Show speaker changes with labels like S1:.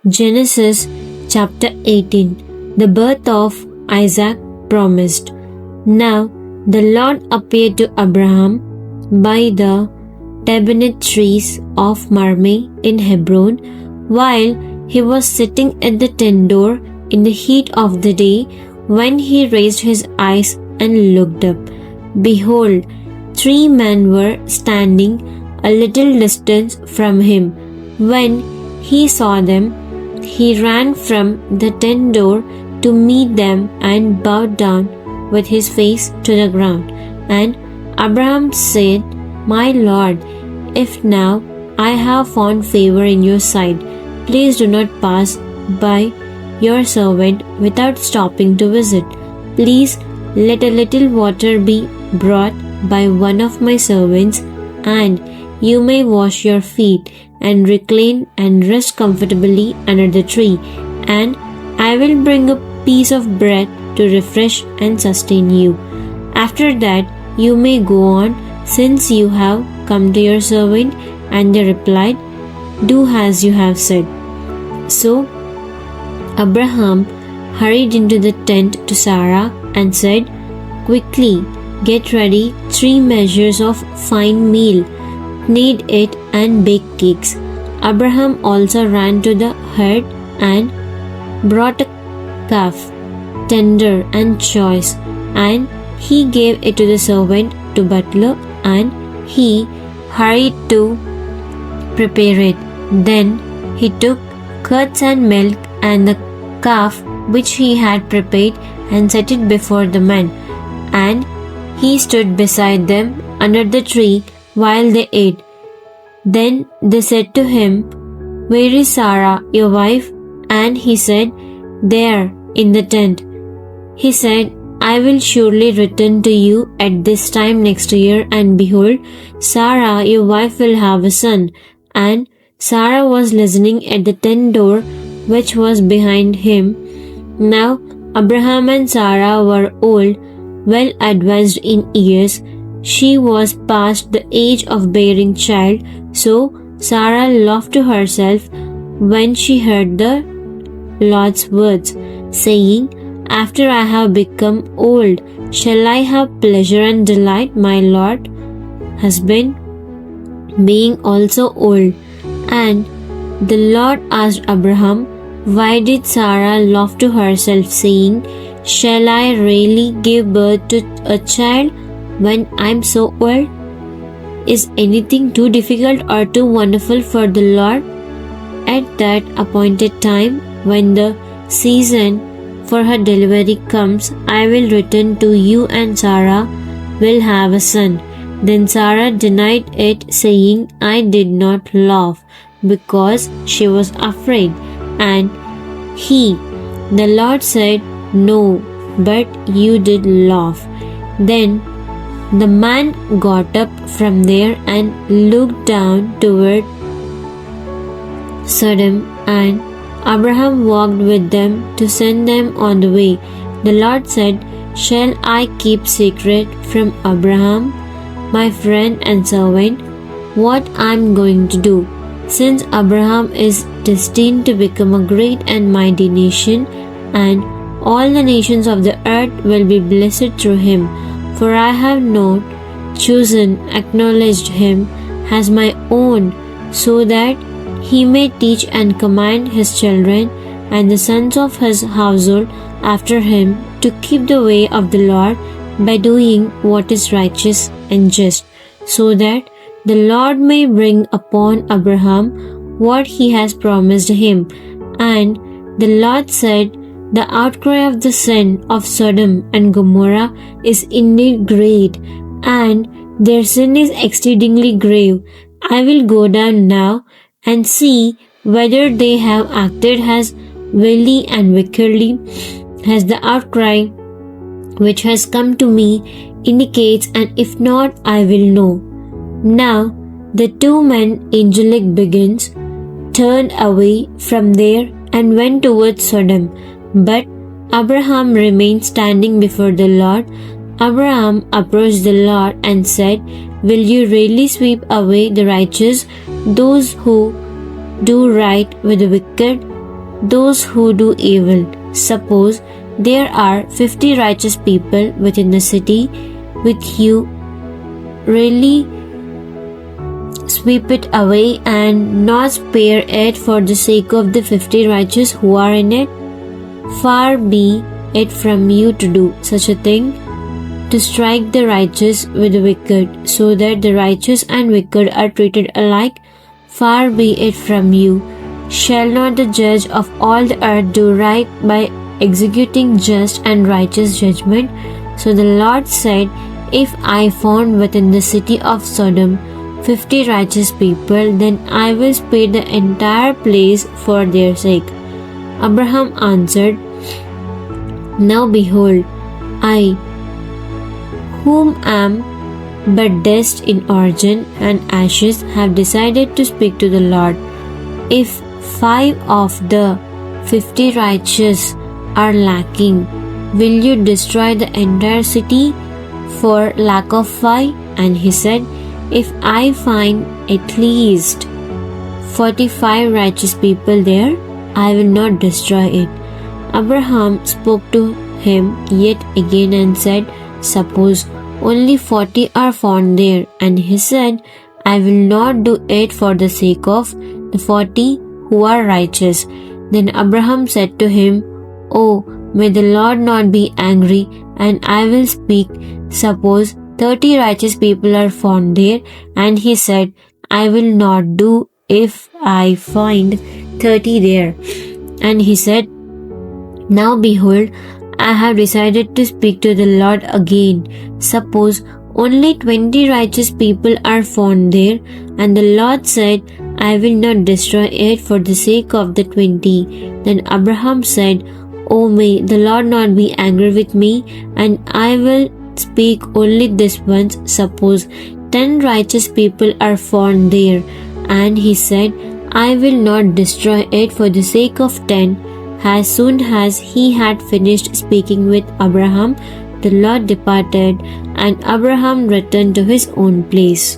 S1: Genesis chapter 18. The birth of Isaac promised. Now the Lord appeared to Abraham by the terebinth trees of Mamre in Hebron, while he was sitting at the tent door in the heat of the day. When he raised his eyes and looked up, behold, 3 men were standing a little distance from him. When he saw them, he ran from the tent door to meet them and bowed down with his face to the ground. And Abraham said, My Lord, if now I have found favor in your sight, please do not pass by your servant without stopping to visit. Please let a little water be brought by one of my servants, and you may wash your feet and recline and rest comfortably under the tree, and I will bring a piece of bread to refresh and sustain you. After that you may go on, since you have come to your servant. And they replied, Do as you have said. So Abraham hurried into the tent to Sarah and said, Quickly get ready 3 measures of fine meal, knead it and bake cakes. Abraham also ran to the herd and brought a calf, tender and choice, and he gave it to the servant to butler, and he hurried to prepare it. Then he took curds and milk and the calf which he had prepared and set it before the men, and he stood beside them under the tree while they ate. Then they said to him, Where is Sarah, your wife? And he said, There, in the tent. He said, I will surely return to you at this time next year, and behold, Sarah, your wife, will have a son. And Sarah was listening at the tent door which was behind him. Now Abraham and Sarah were old, well advanced in years. She was past the age of bearing child, so Sarah laughed to herself when she heard the Lord's words, saying, After I have become old, shall I have pleasure and delight, my Lord husband being also old? And the Lord asked Abraham, Why did Sarah laugh to herself, saying, Shall I really give birth to a child when I am so old? Is anything too difficult or too wonderful for the Lord? At that appointed time, when the season for her delivery comes, I will return to you, and Sarah will have a son. Then Sarah denied it, saying, I did not laugh, because she was afraid. And the Lord said, No, but you did laugh. Then the man got up from there and looked down toward Sodom, and Abraham walked with them to send them on the way. The Lord said, Shall I keep secret from Abraham, my friend and servant, what I am going to do? Since Abraham is destined to become a great and mighty nation, and all the nations of the earth will be blessed through him. For I have not acknowledged him as my own, so that he may teach and command his children and the sons of his household after him to keep the way of the Lord by doing what is righteous and just, so that the Lord may bring upon Abraham what he has promised him. And the Lord said, The outcry of the sin of Sodom and Gomorrah is indeed great, and their sin is exceedingly grave. I will go down now and see whether they have acted as vilely and wickedly as the outcry which has come to me indicates, and if not, I will know. Now the 2 men, angelic beings, turned away from there and went towards Sodom, but Abraham remained standing before the Lord. Abraham approached the Lord and said, Will you really sweep away the righteous, those who do right with the wicked? those who do evil. Suppose there are 50 righteous people within the city, will you really sweep it away and not spare it for the sake of the 50 righteous who are in it? Far be it from you to do such a thing, to strike the righteous with the wicked, so that the righteous and wicked are treated alike. Far be it from you. Shall not the judge of all the earth do right by executing just and righteous judgment? So the Lord said, if I found within the city of Sodom 50 righteous people, then I will spare the entire place for their sake. Abraham answered, now behold, I, whom am but dust in origin and ashes, have decided to speak to the Lord. If 5 of the 50 righteous are lacking, will you destroy the entire city for lack of 5? And he said, if I find at least 45 righteous people there, I will not destroy it. Abraham spoke to him yet again and said, suppose only 40 are found there. And he said, I will not do it for the sake of the 40 who are righteous. Then Abraham said to him, oh, may the Lord not be angry, and I will speak. Suppose 30 righteous people are found there. And he said, I will not do if I find 30 there. And he said, now behold, I have decided to speak to the Lord again. Suppose only 20 righteous people are found there. And the Lord said, I will not destroy it for the sake of the 20. Then Abraham said, oh, may the Lord not be angry with me, and I will speak only this once. Suppose 10 righteous people are found there. And he said, I will not destroy it for the sake of 10. As soon as he had finished speaking with Abraham, the Lord departed, and Abraham returned to his own place.